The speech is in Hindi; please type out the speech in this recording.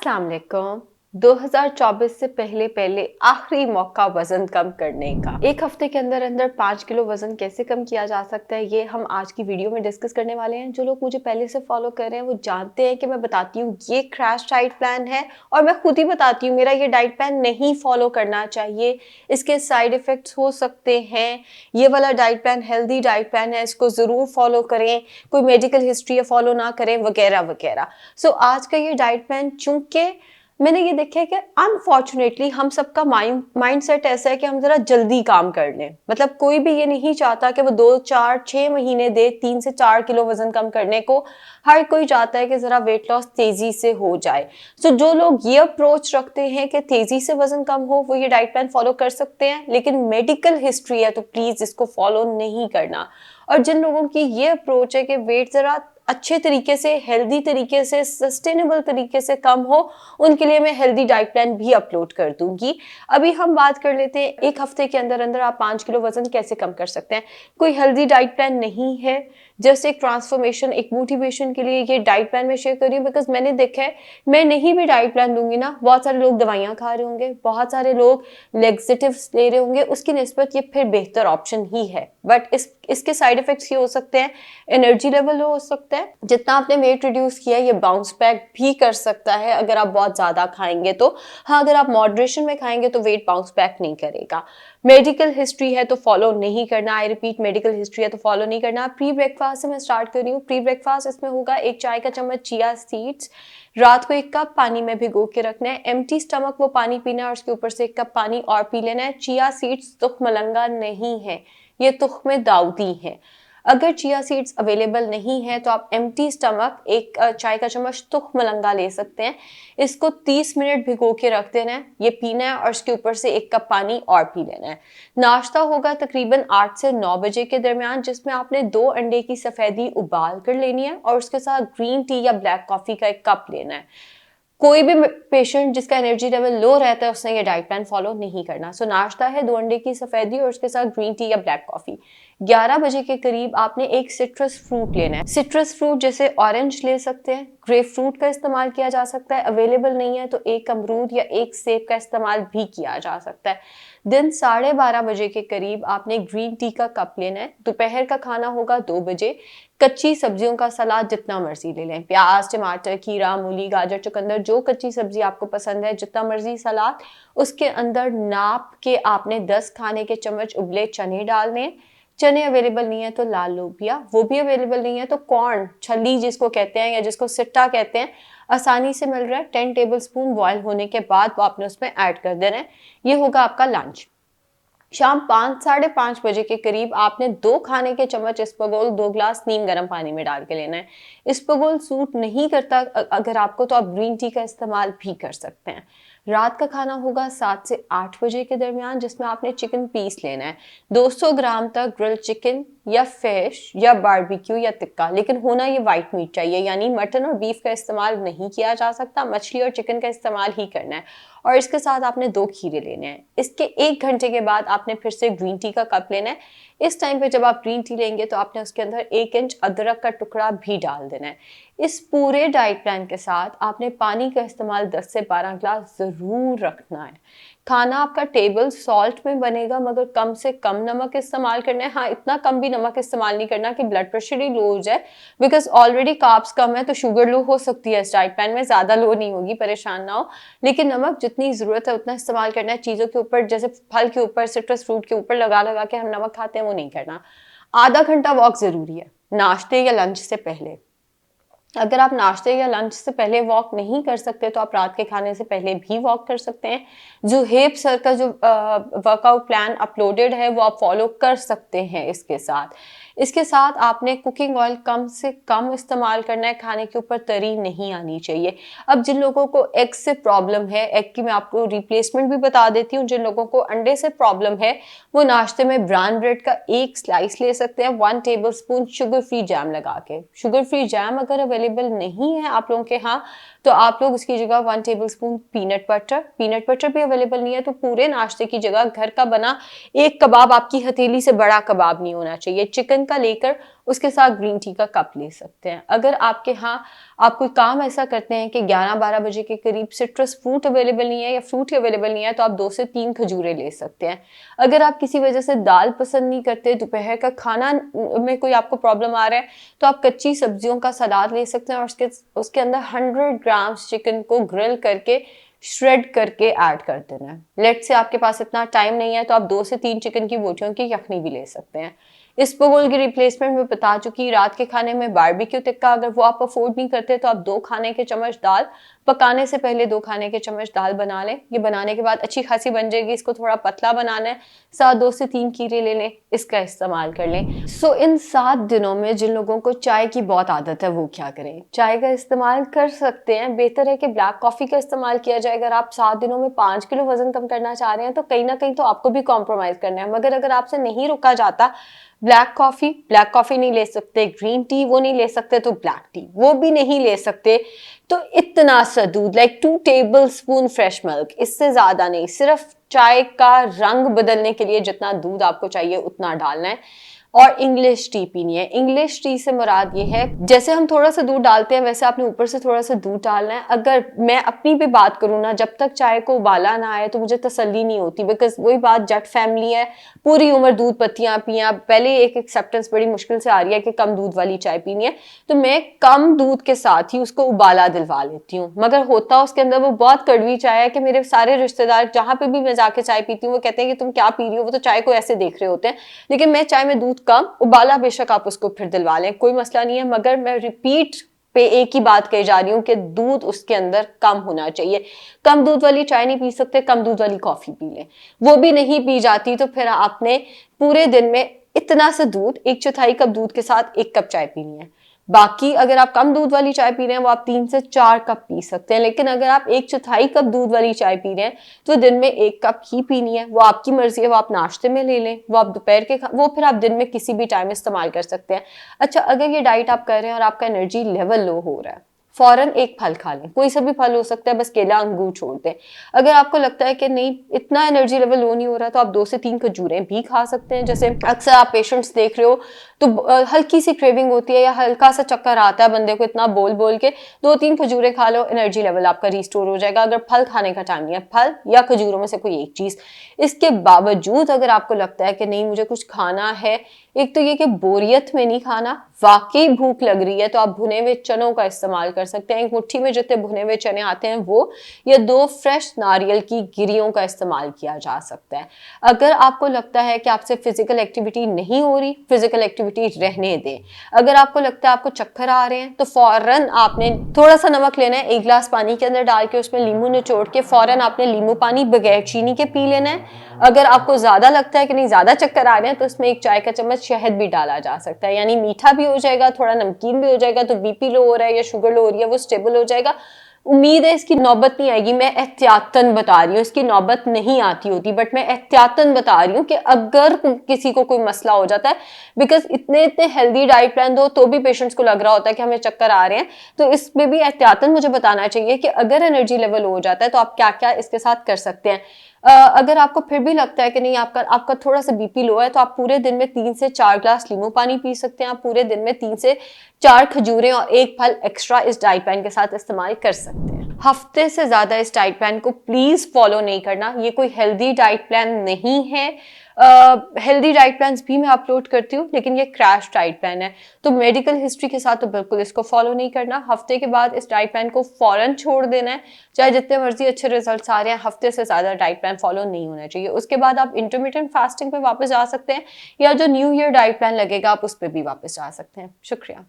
अस्सलाम वालेकुम। 2024 से पहले पहले आखिरी मौका वजन कम करने का। एक हफ्ते के अंदर अंदर 5 किलो वजन कैसे कम किया जा सकता है, ये हम आज की वीडियो में डिस्कस करने वाले हैं। जो लोग मुझे पहले से फॉलो कर रहे हैं वो जानते हैं कि मैं बताती हूँ ये क्रैश डाइट प्लान है और मैं खुद ही बताती हूँ मेरा ये डाइट प्लान नहीं फॉलो करना चाहिए, इसके साइड इफेक्ट्स हो सकते हैं। ये वाला diet plan healthy diet plan है, इसको ज़रूर फॉलो करें, कोई मेडिकल हिस्ट्री है फॉलो ना करें वगैरह वगैरह। सो आज का ये डाइट प्लान, चूंकि मैंने ये देखा है कि अनफॉर्चुनेटली हम सबका माइंड सेट ऐसा है कि हम जरा जल्दी काम कर लें। मतलब कोई भी ये नहीं चाहता कि वो 2 4 6 महीने दे 3 से 4 किलो वजन कम करने को। हर कोई चाहता है कि जरा वेट लॉस तेजी से हो जाए। सो जो लोग ये अप्रोच रखते हैं कि तेजी से वजन कम हो, वो ये डाइट प्लान फॉलो कर सकते हैं, लेकिन मेडिकल हिस्ट्री है तो प्लीज इसको फॉलो नहीं करना। और जिन लोगों की ये अप्रोच है कि वेट जरा अच्छे तरीके से, हेल्दी तरीके से, सस्टेनेबल तरीके से कम हो, उनके लिए मैं हेल्दी डाइट प्लान भी अपलोड कर दूंगी। अभी हम बात कर लेते हैं एक हफ्ते के अंदर अंदर आप 5 किलो वजन कैसे कम कर सकते हैं। कोई हेल्दी डाइट प्लान नहीं है, जस्ट एक ट्रांसफॉर्मेशन, एक मोटिवेशन के लिए ये डाइट प्लान मैं शेयर कर रही हूँ। बिकॉज मैंने देखा है, मैं नहीं भी डाइट प्लान दूंगी ना, बहुत सारे लोग दवाइयाँ खा रहे होंगे, बहुत सारे लोग लेग्जेटिव्स ले रहे होंगे, उसकी निस्बत ये फिर बेहतर ऑप्शन ही है। बट इसके साइड इफेक्ट्स ये हो सकते हैं, एनर्जी लेवल लो हो सकता है, जितना आपने वेट रिड्यूस किया ये बाउंस बैक भी कर सकता है अगर आप बहुत ज्यादा खाएंगे तो। हाँ, अगर आप मॉडरेशन में खाएंगे तो वेट बाउंस बैक नहीं करेगा। मेडिकल हिस्ट्री है तो फॉलो नहीं करना। आई रिपीट, मेडिकल हिस्ट्री है तो फॉलो नहीं करना। प्री ब्रेकफास्ट से मैं स्टार्ट कर रही हूँ। प्री ब्रेकफास्ट इसमें होगा 1 चाय का चम्मच चिया सीड्स, रात को 1 कप पानी में भिगो के रखना है। एम्प्टी स्टमक वो पानी पीना है और उसके ऊपर से 1 कप पानी और पी लेना है। चिया सीड्स तुखमलंगा नहीं है, ये तुख्म दाऊदी है। अगर चिया सीड्स अवेलेबल नहीं है तो आप एम्प्टी स्टमक 1 चाय का चम्मच तुखमलंगा ले सकते हैं। इसको 30 मिनट भिगो के रख देना है, ये पीना है और उसके ऊपर से 1 कप पानी और पी लेना है। नाश्ता होगा तकरीबन 8 से 9 बजे के दरमियान, जिसमें आपने 2 अंडे की सफेदी उबाल कर लेनी है और उसके साथ ग्रीन टी या ब्लैक कॉफी का 1 कप लेना है। कोई भी पेशेंट जिसका एनर्जी लेवल लो रहता है उसने ये डाइट प्लान फॉलो नहीं करना। सो नाश्ता है 2 अंडे की सफेदी और उसके साथ ग्रीन टी या ब्लैक कॉफी। 11 बजे के करीब आपने 1 सिट्रस फ्रूट लेना है। सिट्रस फ्रूट जैसे ऑरेंज ले सकते हैं, ग्रेप फ्रूट का इस्तेमाल किया जा सकता है। अवेलेबल नहीं है तो 1 अमरूद या 1 सेब का इस्तेमाल भी किया जा सकता है। दिन 12:30 बजे के करीब आपने ग्रीन टी का कप लेना है। दोपहर का खाना होगा 2 बजे। कच्ची सब्जियों का सलाद जितना मर्जी ले लें, प्याज, टमाटर, खीरा, मूली, गाजर, चुकंदर, जो कच्ची सब्जी आपको पसंद है, जितना मर्जी सलाद। उसके अंदर नाप के आपने 10 खाने के चम्मच उबले चने डालने। चने अवेलेबल नहीं है तो लाल लोबिया, वो भी अवेलेबल नहीं है तो कॉर्न, छली जिसको कहते हैं या जिसको सिट्टा कहते हैं, आसानी से मिल रहा है। 10 टेबल स्पून बॉयल होने के बाद वो आपने उसमें ऐड कर देना है। ये होगा आपका लंच। शाम 5 साढ़े 5 बजे के करीब आपने 2 खाने के चम्मच इसबगोल 2 ग्लास नीम गर्म पानी में डाल के लेना है। इसबगोल सूट नहीं करता अगर आपको, तो आप ग्रीन टी का इस्तेमाल भी कर सकते हैं। रात का खाना होगा 7 से 8 बजे के दरमियान, जिसमें आपने चिकन पीस लेना है। 200 ग्राम तक ग्रिल्ड चिकन या फिश या बारबेक्यू या टिक्का, लेकिन होना ये वाइट मीट चाहिए, यानी मटन और बीफ का इस्तेमाल नहीं किया जा सकता, मछली और चिकन का इस्तेमाल ही करना है। और इसके साथ आपने 2 खीरे लेने हैं। इसके 1 घंटे के बाद आपने फिर से ग्रीन टी का कप लेना है। इस टाइम पे जब आप ग्रीन टी लेंगे तो आपने उसके अंदर 1 इंच अदरक का टुकड़ा भी डाल देना है। इस पूरे डाइट प्लान के साथ आपने पानी का इस्तेमाल 10 से 12 ग्लास जरूर रखना है। खाना आपका टेबल सॉल्ट में बनेगा, मगर कम से कम नमक इस्तेमाल करना है। हाँ, इतना कम भी नमक इस्तेमाल नहीं करना कि ब्लड प्रेशर ही लो हो जाए, बिकॉज ऑलरेडी कार्ब्स कम है तो शुगर लो हो सकती है। इस डाइट प्लान में ज्यादा लो नहीं होगी, परेशान ना हो। लेकिन नमक जितनी जरूरत है उतना इस्तेमाल करना है। चीजों के ऊपर, जैसे फल के ऊपर, सिट्रस फ्रूट के ऊपर लगा लगा के हम नमक खाते हैं, वो नहीं करना। आधा घंटा वॉक जरूरी है नाश्ते या लंच से पहले। अगर आप नाश्ते या लंच से पहले वॉक नहीं कर सकते तो आप रात के खाने से पहले भी वॉक कर सकते हैं। जो हेप सर का जो वर्कआउट प्लान अपलोडेड है वो आप फॉलो कर सकते हैं। इसके साथ आपने कुकिंग ऑयल कम से कम इस्तेमाल करना है। खाने के ऊपर तरी नहीं आनी चाहिए। अब जिन लोगों को एग से प्रॉब्लम है, एग की मैं आपको रिप्लेसमेंट भी बता देती हूँ। जिन लोगों को अंडे से प्रॉब्लम है वो नाश्ते में ब्राउन ब्रेड का 1 स्लाइस ले सकते हैं 1 table spoon sugar free jam लगा के। शुगर फ्री जैम अगर अवेलेबल नहीं है आप लोगों के यहाँ, तो आप लोग उसकी जगह 1 टेबल स्पून पीनट बटर भी अवेलेबल नहीं है तो पूरे नाश्ते की जगह घर का बना एक कबाब, आपकी हथेली से बड़ा कबाब नहीं होना चाहिए। चिकन का लेकर उसके साथ ग्रीन टी का कप ले सकते हैं। अगर आपके यहाँ आप कोई काम ऐसा करते हैं कि 11-12 बजे के करीब सिट्रस फ्रूट अवेलेबल नहीं है या फ्रूट अवेलेबल नहीं है, तो आप 2 से 3 खजूरें ले सकते हैं। अगर आप किसी वजह से दाल पसंद नहीं करते, दोपहर का खाना में कोई आपको प्रॉब्लम आ रहा है, तो आप कच्ची सब्जियों का सलाद ले सकते हैं और उसके अंदर 100 ग्राम चिकन को ग्रिल करके श्रेड करके ऐड कर देना है। लेट से आपके पास इतना टाइम नहीं है तो आप 2 से 3 चिकन की बोटियों की यखनी भी ले सकते हैं। इसबगोल की रिप्लेसमेंट में बता चुकी, रात के खाने में बारबेक्यू टिक्का, अगर वो आप अफोर्ड नहीं करते तो आप 2 खाने के चम्मच दाल, पकाने से पहले 2 खाने के चम्मच दाल बना लें। ये बनाने के बाद अच्छी खासी बन जाएगी। इसको थोड़ा पतला बनाना है, साथ 2 से 3 खीरे ले लें, इसका इस्तेमाल कर लें। सो इन 7 दिनों में जिन लोगों को चाय की बहुत आदत है वो क्या करें? चाय का इस्तेमाल कर सकते हैं। बेहतर है कि ब्लैक कॉफी का इस्तेमाल किया जाए। अगर आप 7 दिनों में 5 किलो वजन कम करना चाह रहे हैं तो कहीं ना कहीं तो आपको भी कॉम्प्रोमाइज करना है। मगर अगर आपसे नहीं रुका जाता, ब्लैक कॉफी नहीं ले सकते, ग्रीन टी वो नहीं ले सकते, तो ब्लैक टी वो भी नहीं ले सकते, तो इतना सा दूध, like 2 table spoon fresh milk, इससे ज्यादा नहीं, सिर्फ चाय का रंग बदलने के लिए जितना दूध आपको चाहिए उतना डालना है। और इंग्लिश टी पीनी है। इंग्लिश टी से मुराद ये है, जैसे हम थोड़ा सा दूध डालते हैं वैसे आपने ऊपर से थोड़ा सा दूध डालना है। अगर मैं अपनी भी बात करूँ ना, जब तक चाय को उबाला ना आए तो मुझे तसल्ली नहीं होती, बिकॉज वही बात, जट फैमिली है, पूरी उम्र दूध पत्तियां पिया, पहले एक एक्सेप्टेंस बड़ी मुश्किल से आ रही है कि कम दूध वाली चाय पीनी है, तो मैं कम दूध के साथ ही उसको उबाला दिलवा लेती हूँ। मगर होता उसके अंदर वो बहुत कड़वी चाय है कि मेरे सारे रिश्तेदार जहां पे भी मैं जाके चाय पीती हूँ वो कहते हैं कि तुम क्या पी रही हो, वो तो चाय को ऐसे देख रहे होते हैं। लेकिन मैं चाय में दूध कम, उबाला बेशक आप उसको फिर दिलवा लें, कोई मसला नहीं है। मगर मैं रिपीट पे एक ही बात कही जा रही हूँ कि दूध उसके अंदर कम होना चाहिए। कम दूध वाली चाय नहीं पी सकते, कम दूध वाली कॉफी पी लें। वो भी नहीं पी जाती तो फिर आपने पूरे दिन में इतना सा दूध, 1/4 कप दूध के साथ 1 कप चाय पीनी है। बाकी अगर आप कम दूध वाली चाय पी रहे हैं वो आप 3 से 4 कप पी सकते हैं। लेकिन अगर आप 1/4 कप दूध वाली चाय पी रहे हैं तो दिन में 1 कप ही पीनी है। वो आपकी मर्जी है, वो आप नाश्ते में ले लें, वो आप दोपहर के वो फिर आप दिन में किसी भी टाइम इस्तेमाल कर सकते हैं। अच्छा, अगर ये डाइट आप कर रहे हैं और आपका एनर्जी लेवल लो हो रहा है, फौरन एक फल खा लें, कोई सा भी फल हो सकता है, बस केला अंगूर छोड़ दें। अगर आपको लगता है कि नहीं इतना एनर्जी लेवल लो नहीं हो रहा तो आप 2 से 3 खजूरें भी खा सकते हैं। जैसे अक्सर आप पेशेंट्स देख रहे हो तो हल्की सी क्रेविंग होती है या हल्का सा चक्कर आता है बंदे को, इतना बोल बोल के 2-3 खजूरें खा लो, एनर्जी लेवल आपका रिस्टोर हो जाएगा। अगर फल खाने का टाइम नहीं है, फल या खजूरों में से कोई एक चीज। इसके बावजूद अगर आपको लगता है कि नहीं मुझे कुछ खाना है, एक तो ये कि बोरियत में नहीं खाना, वाकई भूख लग रही है, तो आप भुने हुए चनों का इस्तेमाल कर सकते हैं। एक मुट्ठी में जितने भुने हुए चने आते हैं वो, या 2 फ्रेश नारियल की गिरियों का इस्तेमाल किया जा सकता है। अगर आपको लगता है कि आपसे फिजिकल एक्टिविटी नहीं हो रही, फिजिकल एक्टिविटी रहने दें। अगर आपको लगता है आपको चक्कर आ रहे हैं तो फौरन आपने थोड़ा सा नमक लेना है, 1 गिलास पानी के अंदर डाल के उसमें नींबू निचोड़ के फौरन आपने नींबू पानी बगैर चीनी के पी लेना है। अगर आपको ज्यादा लगता है कि नहीं ज्यादा चक्कर आ रहे हैं तो इसमें 1 चाय का चम्मच शहद भी डाला जा सकता है, यानी मीठा भी हो जाएगा, थोड़ा नमकीन भी हो जाएगा, तो बीपी लो हो रहा है या शुगर लो हो रही है वो स्टेबल हो जाएगा। उम्मीद है इसकी नौबत नहीं आएगी, मैं एहतियातन बता रही हूँ, इसकी नौबत नहीं आती होती, बट मैं एहतियातन बता रही हूँ कि अगर किसी को कोई मसला हो जाता है, बिकॉज इतने इतने हेल्दी डाइट प्लान दो तो भी पेशेंट्स को लग रहा होता है कि हमें चक्कर आ रहे हैं, तो इसमें भी एहतियातन मुझे बताना चाहिए कि अगर एनर्जी लेवल हो जाता है तो आप क्या क्या इसके साथ कर सकते हैं। अगर आपको फिर भी लगता है कि नहीं आपका थोड़ा सा बीपी लो है, तो आप पूरे दिन में 3 से 4 ग्लास नींबू पानी पी सकते हैं। आप पूरे दिन में 3 से 4 खजूरें और 1 फल एक्स्ट्रा इस डाइट प्लान के साथ इस्तेमाल कर सकते हैं। हफ्ते से ज्यादा इस डाइट प्लान को प्लीज फॉलो नहीं करना, ये कोई हेल्दी डाइट प्लान नहीं है। हेल्दी डाइट प्लान्स भी मैं अपलोड करती हूँ, लेकिन ये क्रैश डाइट प्लान है, तो मेडिकल हिस्ट्री के साथ तो बिल्कुल इसको फॉलो नहीं करना। हफ्ते के बाद इस डाइट प्लान को फौरन छोड़ देना है, चाहे जितने मर्जी अच्छे रिजल्ट्स आ रहे हैं, हफ्ते से ज्यादा डाइट प्लान फॉलो नहीं होना चाहिए। उसके बाद आप इंटरमीडिएट फास्टिंग पे वापस जा सकते हैं, या जो न्यू ईयर डाइट प्लान लगेगा आप उस पर भी वापस जा सकते हैं। शुक्रिया।